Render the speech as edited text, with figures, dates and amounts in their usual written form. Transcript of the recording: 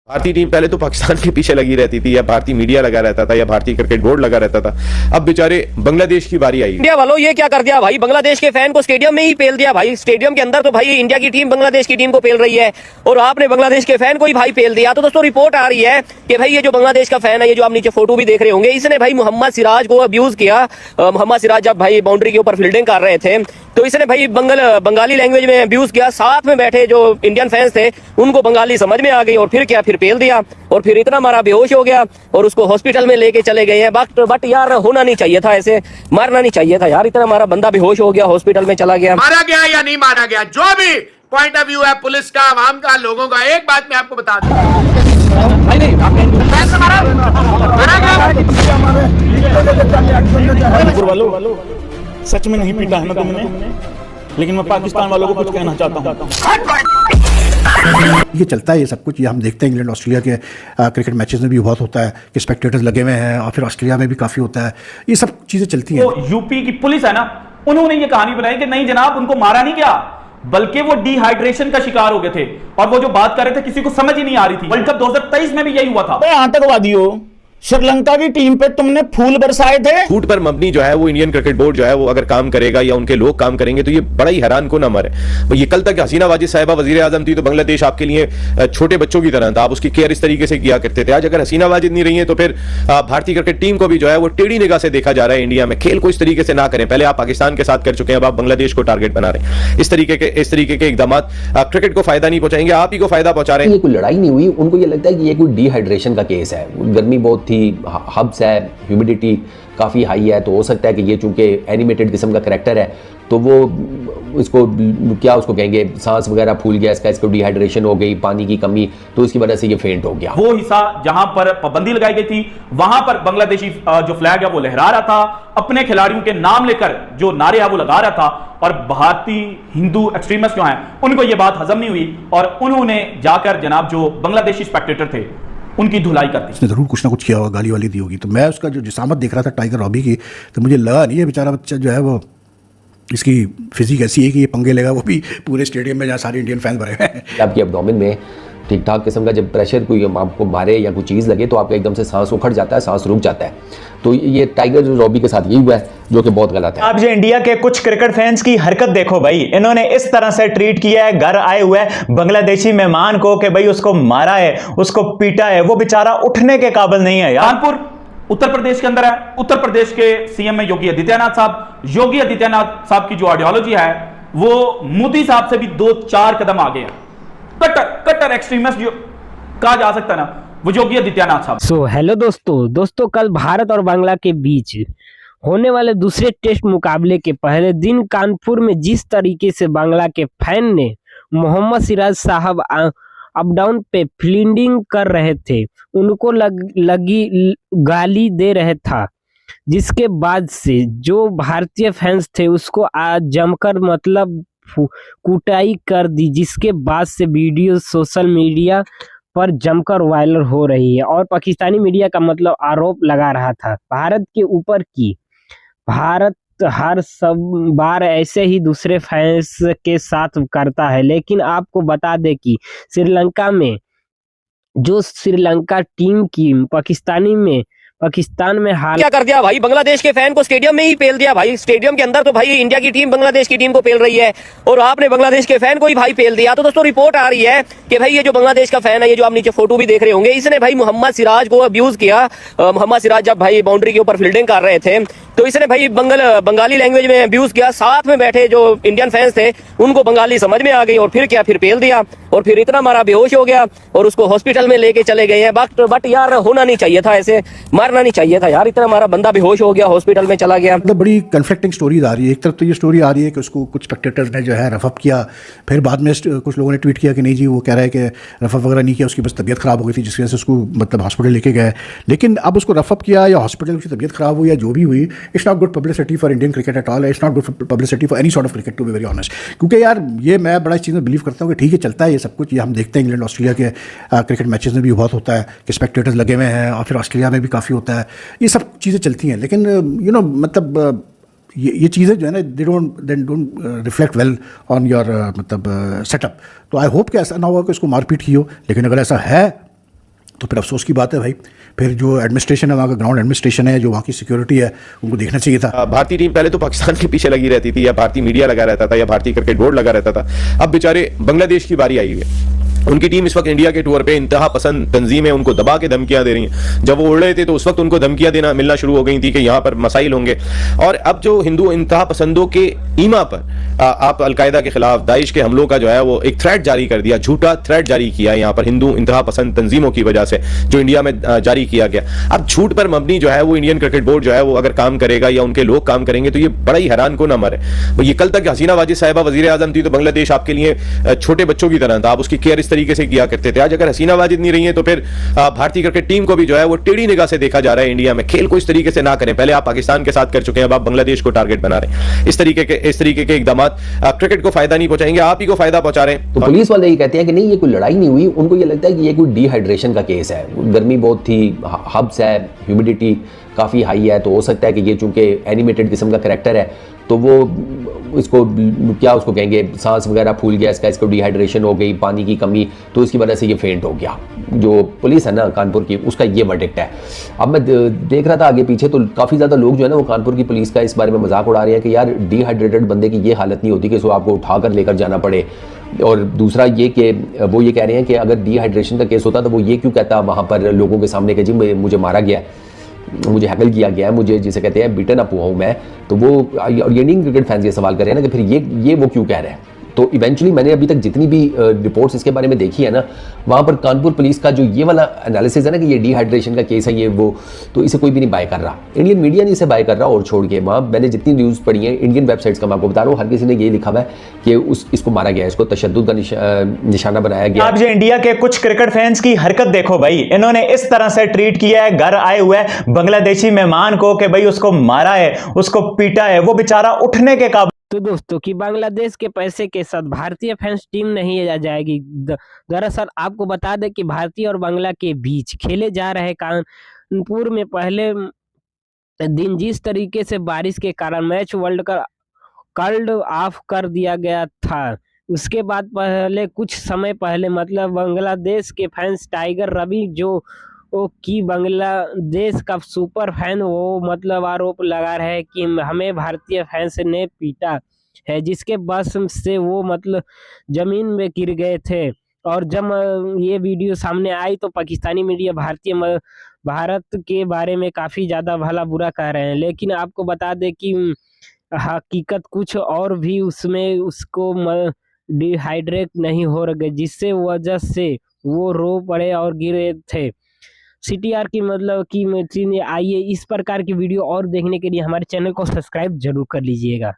भारतीय टीम पहले तो पाकिस्तान के पीछे लगी रहती थी, या भारतीय मीडिया लगा रहता था, या भारतीय क्रिकेट बोर्ड लगा रहता था। अब बेचारे बांग्लादेश की बारी आई। इंडिया वालों ये क्या कर दिया भाई, बांग्लादेश के फैन को स्टेडियम में ही पेल दिया भाई। स्टेडियम के अंदर तो भाई इंडिया की टीम बांग्लादेश की टीम को पेल रही है और आपने बांग्लादेश के फैन को ही भाई पेल दिया। तो दोस्तों रिपोर्ट आ रही है कि भाई ये जो बांग्लादेश का फैन है, ये जो आप नीचे फोटो भी देख रहे होंगे, इसने भाई मोहम्मद सिराज को अब्यूज किया। मोहम्मद सिराज जब भाई बाउंड्री के ऊपर फील्डिंग कर रहे थे तो इसने भाई बंगाली लैंग्वेज में अब्यूज किया। साथ में बैठे जो इंडियन फैंस थे उनको बंगाली समझ में आ गई और फिर क्या, फिर पेल दिया और फिर इतना मारा बेहोश हो गया और उसको हॉस्पिटल में लेके चले गए हैं। बट यार होना नहीं चाहिए था, ऐसे मारना नहीं चाहिए था यार। इतना मारा बंदा बेहोश हो गया, हॉस्पिटल में चला गया। मारा गया या नहीं मारा गया, जो भी पॉइंट ऑफ व्यू है पुलिस का, आवाम का, लोगों का, एक बात मैं आपको बता दूं, वालों सच में नहीं पीटा है ना तुमने, लेकिन मैं पाकिस्तान वालों को कुछ कहना चाहता हूँ। ये चलता है ये सब कुछ, ये हम देखते हैं इंग्लैंड ऑस्ट्रेलिया के क्रिकेट मैचेस में भी बहुत होता है कि स्पेक्टेटर्स लगे हुए हैं, और फिर ऑस्ट्रेलिया में भी काफ़ी होता है। ये सब चीज़ें चलती हैं। तो यूपी की पुलिस है ना, उन्होंने ये कहानी बनाई कि नहीं जनाब उनको मारा नहीं गया, बल्कि वो डिहाइड्रेशन का शिकार हो गए थे। और वो जो बात कर रहे थे किसी को समझ ही नहीं आ रही थी। वर्ल्ड कप 2023 में भी यही हुआ था। आतंकवादियों, श्रीलंका की टीम पे तुमने फूल बरसाए थे। झूठ पर मबनी जो है वो इंडियन क्रिकेट बोर्ड जो है वो अगर काम करेगा या उनके लोग काम करेंगे तो ये बड़ा ही हैरान को ना मरे। ये कल तक हसीना वाजिद साहिबा वजीर आजम थी तो बांग्लादेश आपके लिए छोटे बच्चों की तरह था, आप उसकी केयर इस तरीके से किया करते थे। आज अगर हसीना वाजिद नहीं रही है तो फिर भारतीय क्रिकेट टीम को भी जो है वो टेढ़ी निगाह से देखा जा रहा है। इंडिया में खेल को इस तरीके से ना करें। पहले आप पाकिस्तान के साथ कर चुके हैं, अब आप बांग्लादेश को टारगेट बना रहे हैं। इस तरीके के इकदाम क्रिकेट को फायदा नहीं पहुंचाएंगे, आप ही को फायदा पहुंचा रहे हैं। ये कोई लड़ाई नहीं हुई, उनको ये लगता है कि ये कोई डिहाइड्रेशन का केस है। गर्मी बहुत थी, हब्स है, ह्यूमिडिटी काफ़ी हाई है, तो हो सकता है कि ये चूंकि एनिमेटेड किस्म का करैक्टर है तो वो इसको क्या उसको कहेंगे, सांस वगैरह फूल गया इसको डिहाइड्रेशन हो गई, पानी की कमी, तो इसकी वजह से ये फेंट हो गया। वो हिस्सा जहां पर पाबंदी लगाई गई थी वहां पर बांग्लादेशी जो फ्लैग है वो लहरा रहा था, अपने खिलाड़ियों के नाम लेकर जो नारे है वो लगा रहा था। और भारतीय हिंदू एक्सट्रीमिस्ट जो हैं उनको ये बात हजम नहीं हुई और उन्होंने जाकर जनाब जो बांग्लादेशी स्पेक्टेटर थे उनकी धुलाई कर दी। उसने जरूर कुछ ना कुछ किया होगा, गाली वाली दी होगी। तो मैं उसका जो जिसामत देख रहा था टाइगर रॉबी की, तो मुझे लगा नहीं है बेचारा बच्चा जो है वो, इसकी फिजिक ऐसी है कि ये पंगे लेगा, वो भी पूरे स्टेडियम में जहाँ सारे इंडियन फैंस भरे हुए हैं। आपकी एब्डोमेन में ठीक ठाक किस्म का जब प्रेशर कोई आपको मारे या कोई चीज़ लगे तो आपका एकदम से सांस उखड़ जाता है, सांस रुक जाता है। तो ये टाइगर रॉबी के साथ यही हुआ है जो कि बहुत गलत है। आप जो इंडिया के कुछ क्रिकेट फैंस की हरकत देखो भाई, इन्होंने इस तरह से ट्रीट किया है घर आए हुए बांग्लादेशी मेहमान को कि भाई उसको मारा है, उसको पीटा है, वो बेचारा उठने के काबिल नहीं है यार। कानपुर उत्तर प्रदेश के अंदर है। उत्तर प्रदेश के सीएम है योगी आदित्यनाथ साहब। योगी आदित्यनाथ साहब की जो आइडियोलॉजी है वो मोदी साहब से भी 2-4 कदम आगे है। कट्टर एक्सट्रीमिस्ट जो कहा जा सकता है ना, वो योगी आदित्यनाथ साहब। हेलो दोस्तों कल भारत और बांग्ला के बीच होने वाले दूसरे टेस्ट मुकाबले के पहले दिन कानपुर में जिस तरीके से बांग्ला के फैन ने मोहम्मद सिराज साहब अप डाउन पे फील्डिंग कर रहे थे, उनको लगी गाली दे रहे था, जिसके बाद से जो भारतीय फैंस थे उसको आज जमकर मतलब कुटाई कर दी, जिसके बाद से वीडियो सोशल मीडिया पर जमकर वायरल हो रही है। और पाकिस्तानी मीडिया का मतलब आरोप लगा रहा था भारत के ऊपर की भारत हर सब बार ऐसे ही दूसरे फैंस के साथ करता है। लेकिन आपको बता दें कि श्रीलंका में जो श्रीलंका टीम की पाकिस्तान में हाल क्या कर दिया भाई, बांग्लादेश के फैन को स्टेडियम में ही पेल दिया भाई। स्टेडियम के अंदर तो भाई इंडिया की टीम बांग्लादेश की टीम को पेल रही है और आपने बांग्लादेश के फैन को ही भाई पेल दिया। तो दोस्तों रिपोर्ट आ रही है कि भाई ये जो बांग्लादेश का फैन है, ये जो आप नीचे फोटो भी देख रहे होंगे, इसने भाई मोहम्मद सिराज को अब्यूज किया। मोहम्मद सिराज जब भाई बाउंड्री के ऊपर फील्डिंग कर रहे थे तो इसने भाई बंगाली लैंग्वेज में अब्यूज किया। साथ में बैठे जो इंडियन फैंस थे उनको बंगाली समझ में आ गई और फिर क्या, फिर पेल दिया और फिर इतना मारा बेहोश हो गया और उसको हॉस्पिटल में लेके चले गए हैं। बट यार होना नहीं चाहिए था, ऐसे मारना नहीं चाहिए था यार। इतना हमारा बंदा बेहोश हो गया, हॉस्पिटल में चला गया। मतलब बड़ी कन्फ्लिक्टिंग स्टोरीज आ रही है। एक तरफ तो ये स्टोरी आ रही है कि उसको कुछ स्पेक्टेटर्स ने जो है रफअप किया, फिर बाद में कुछ लोगों ने ट्वीट किया कि नहीं जी वो कह रहा है कि रफअप वगैरह नहीं किया, उसकी बस तबीयत खराब हो गई थी जिसकी वजह से उसको मतलब हॉस्पिटल लेके गए। लेकिन अब उसको रफअप किया या हॉस्पिटल उसकी तबीयत खराब हुई या जो भी हुई, it's not good publicity for Indian cricket at all. It's not good publicity for any sort of cricket to be very honest. क्योंकि यार ये मैं बड़ा इस चीज़ में बिलीव करता हूँ कि ठीक है चलता है ये सब कुछ, ये हम देखते हैं इंग्लैंड ऑस्ट्रेलिया के क्रिकेट मैचेस में भी बहुत होता है कि स्पेक्टेटर्स लगे हुए हैं, और फिर ऑस्ट्रेलिया में भी काफ़ी होता है, ये सब चीज़ें चलती हैं। लेकिन यू नो मतलब ये चीज़ें जो है ना they don't reflect well on your मतलब सेटअप। तो आई होप कि ऐसा ना हुआ कि उसको मारपीट की हो, लेकिन अगर ऐसा है तो फिर अफसोस की बात है भाई। फिर जो एडमिनिस्ट्रेशन है, वहाँ का ग्राउंड एडमिनिस्ट्रेशन है, जो वहाँ की सिक्योरिटी है, उनको देखना चाहिए था। भारतीय टीम पहले तो पाकिस्तान के पीछे लगी रहती थी, या भारतीय मीडिया लगा रहता था, या भारतीय क्रिकेट बोर्ड लगा रहता था। अब बेचारे बांग्लादेश की बारी आई है। उनकी टीम इस वक्त इंडिया के टूर पे इंतहा पसंद तंजीमें उनको दबा के धमकियां दे रही हैं। जब वो उड़ रहे थे तो उस वक्त उनको धमकियां देना मिलना शुरू हो गई थी कि यहां पर मसाइल होंगे। और अब जो हिंदू इंतहा पसंदों के ईमा पर आप अलकायदा के खिलाफ दाइश के हमलों का जो है वो एक थ्रेट जारी कर दिया, झूठा थ्रेट जारी किया यहाँ पर हिंदू इंतहा पसंद तंजीमों की वजह से, जो इंडिया में जारी किया गया। अब झूठ पर मबनी जो है वो इंडियन क्रिकेट बोर्ड जो है वो अगर काम करेगा या उनके लोग काम करेंगे तो ये बड़ा ही हैरान को ना मरे। ये कल तक हसीना वाजिद साहिबा वजीर आजम थी तो बांग्लादेश आपके लिए छोटे बच्चों की तरह था, आप उसकी केयर इस तरीके से किया करते थे। आज अगर हसीना वाजिद नहीं रही है तो फिर भारतीय क्रिकेट टीम को भी जो है वो टेढ़ी निगाह से देखा जा रहा है। इंडिया में खेल को इस तरीके से ना करें। पहले आप पाकिस्तान के साथ कर चुके हैं, अब आप बांग्लादेश को टारगेट बना रहे हैं। इस तरीके के इकदाम क्रिकेट को फायदा नहीं पहुंचाएंगे, आप ही को फायदा पहुंचा रहे हैं। तो पुलिस वाले ये कहते हैं कि नहीं, ये कोई लड़ाई नहीं हुई। उनको ये लगता है कि ये कोई डिहाइड्रेशन का केस है, गर्मी बहुत थी, हब्स है, ह्यूमिडिटी काफ़ी हाई है, तो हो सकता है कि ये चूंकि एनिमेटेड किस्म का करैक्टर है तो वो इसको क्या उसको कहेंगे, सांस वगैरह फूल गया इसको डिहाइड्रेशन हो गई, पानी की कमी, तो इसकी वजह से ये फेंट हो गया। जो पुलिस है ना कानपुर की, उसका ये वर्डिक्ट है। अब मैं देख रहा था आगे पीछे तो काफ़ी ज़्यादा लोग जो है ना वो कानपुर की पुलिस का इस बारे में मजाक उड़ा रहे हैं कि यार डिहाइड्रेटेड बंदे की ये हालत नहीं होती कि इसको आपको उठाकर लेकर जाना पड़े। और दूसरा ये कि वो ये कह रहे हैं कि अगर डिहाइड्रेशन का केस होता तो वो ये क्यों कहता वहाँ पर लोगों के सामने कि जी मुझे मारा गया, मुझे हैकल किया गया है, मुझे जिसे कहते हैं बीटन अप हुआ हूँ मैं। तो वो और ये इंडियन क्रिकेट फैंस ये सवाल कर रहे हैं ना कि फिर ये वो क्यों कह रहे हैं। तो इवेंचुअली मैंने अभी तक जितनी भी रिपोर्ट्स इसके बारे में देखी है ना, वहाँ पर कानपुर पुलिस का जो ये वाला एनालिसिस है ना कि ये डिहाइड्रेशन का केस है ये वो, तो इसे कोई भी नहीं बाय कर रहा। इंडियन मीडिया नहीं इसे बाय कर रहा। और छोड़ के वहाँ मैंने जितनी न्यूज़ पढ़ी है इंडियन वेबसाइट्स का, मैं आपको बता रहा हूँ, हर किसी ने ये लिखा हुआ है कि इसको मारा गया, इसको तशद्दुद का निशाना बनाया गया। आप जो इंडिया के कुछ क्रिकेट फैंस की हरकत देखो भाई, इन्होंने इस तरह से ट्रीट किया है घर आए हुए बांग्लादेशी मेहमान को कि भाई उसको मारा है, उसको पीटा है, वो बेचारा उठने के काबिल। तो दोस्तों कि बांग्लादेश के पैसे के साथ भारतीय फैंस टीम नहीं आ जाएगी। दरअसल आपको बता दें कि भारतीय और बांग्ला के बीच खेले जा रहे कानपुर में पहले दिन जिस तरीके से बारिश के कारण मैच वर्ल्ड का कॉल्ड ऑफ कर दिया गया था, उसके बाद पहले कुछ समय पहले मतलब बांग्लादेश के फैंस टाइगर रवि जो कि बांग्लादेश का सुपर फैन, वो मतलब आरोप लगा रहे हैं कि हमें भारतीय फैंस ने पीटा है, जिसके बस से वो मतलब जमीन में गिर गए थे। और जब ये वीडियो सामने आई तो पाकिस्तानी मीडिया भारत के बारे में काफ़ी ज़्यादा भला बुरा कह रहे हैं। लेकिन आपको बता दें कि हकीकत कुछ और भी, उसमें उसको डिहाइड्रेट नहीं हो रहे, जिससे वजह से वो रो पड़े और गिरे थे। CTR की मतलब की आइए इस प्रकार की वीडियो और देखने के लिए हमारे चैनल को सब्सक्राइब जरूर कर लीजिएगा।